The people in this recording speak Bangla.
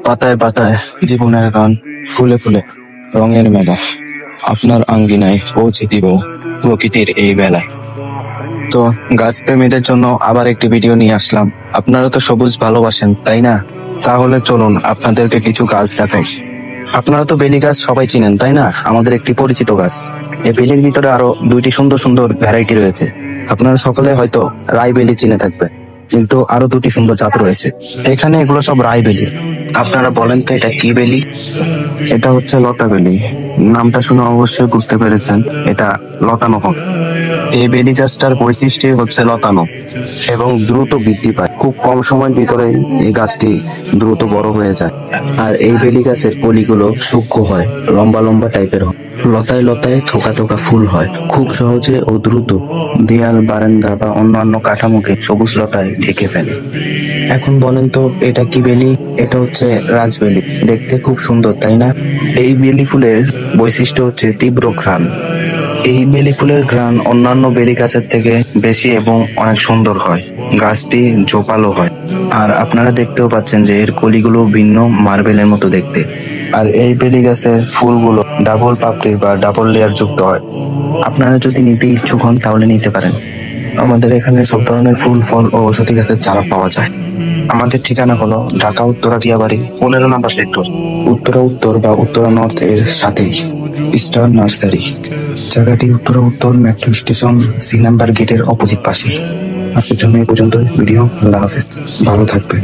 পাতায় পাতায় জীবনের গান, ফুলে ফুলে রঙের মেলা। আপনার আঙ্গিনায় পৌঁছে দিব প্রকৃতির এই বেলায়। তো গাছ প্রেমীদের জন্য আবার একটি ভিডিও নিয়ে আসলাম। আপনারা তো সবুজ ভালোবাসেন, তাই না? তাহলে চলুন আপনাদেরকে কিছু গাছ দেখাই। আপনারা তো বেলি গাছ সবাই চিনেন, তাই না? আমাদের একটি পরিচিত গাছ। এই বেলির ভিতরে আরো দুইটি সুন্দর সুন্দর ভ্যারাইটি রয়েছে। আপনারা সকলে হয়তো রাই বেলি চিনে থাকবে, কিন্তু আরো দুটি সুন্দর জাত রয়েছে এখানে। এগুলো সব রাই বেলি। আপনারা বলেন তো এটা কি বেলি? এটা হচ্ছে লতা বেলি। নামটা শুনে অবশ্যই বুঝতে পেরেছেন এটা লতানো হবে। এই বেলি গাছটার বৈশিষ্ট্য হচ্ছে লতানো এবং দ্রুত বৃদ্ধি পায়। খুব কম সময়ের ভিতরে এই গাছটি দ্রুত বড় হয়ে যায়। আর এই বেলি গাছের কলিগুলো সূক্ষ্ম হয়, লম্বা লম্বা টাইপের হয়। লতায় লতায় থোকা থোকা ফুল হয়। খুব সহজে ও দ্রুত দেয়াল, বারান্দা বা অন্যান্য কাঠামোকে সবুজ লতায় ঢেকে ফেলে। এখন বলেন তো এটা কি বেলি? এটা হচ্ছে রাজবেলি। দেখতে খুব সুন্দর, তাই না? এই বেলি ফুলের বৈশিষ্ট্য হচ্ছে তীব্র ঘ্রাণ। এই বেলি ফুলের ঘ্রাণ অন্যান্য বেলি গাছের থেকে বেশি এবং অনেক সুন্দর হয়। গাছটি ঝোপালো হয়। আর আপনারা দেখতেও পাচ্ছেন যে এর কলিগুলো ভিন্ন মার্বেলের মতো দেখতে। আর এই বেলি গাছের ফুলগুলো ডাবল পাপড়ি বা ডাবল লেয়ার যুক্ত হয়। আপনারা যদি নিতে ইচ্ছুক হন তাহলে নিতে পারেন। আমাদের এখানে সব ধরনের ফুল, ফল ও ঔষধি গাছের চারা পাওয়া যায়। আমাদের ঠিকানা হলো ঢাকা উত্তরা দিয়াবাড়ি 15 নম্বর সেক্টর, উত্তরা উত্তর বা উত্তরা নর্থ এর সাথেই স্টার নার্সারি। জায়গাটি উত্তরা উত্তর মেট্রো স্টেশন সি নাম্বার গেটের অপোজিট পাশে। আজকের জন্য এই পর্যন্ত ভিডিও। আল্লাহ হাফেজ, ভালো থাকবে।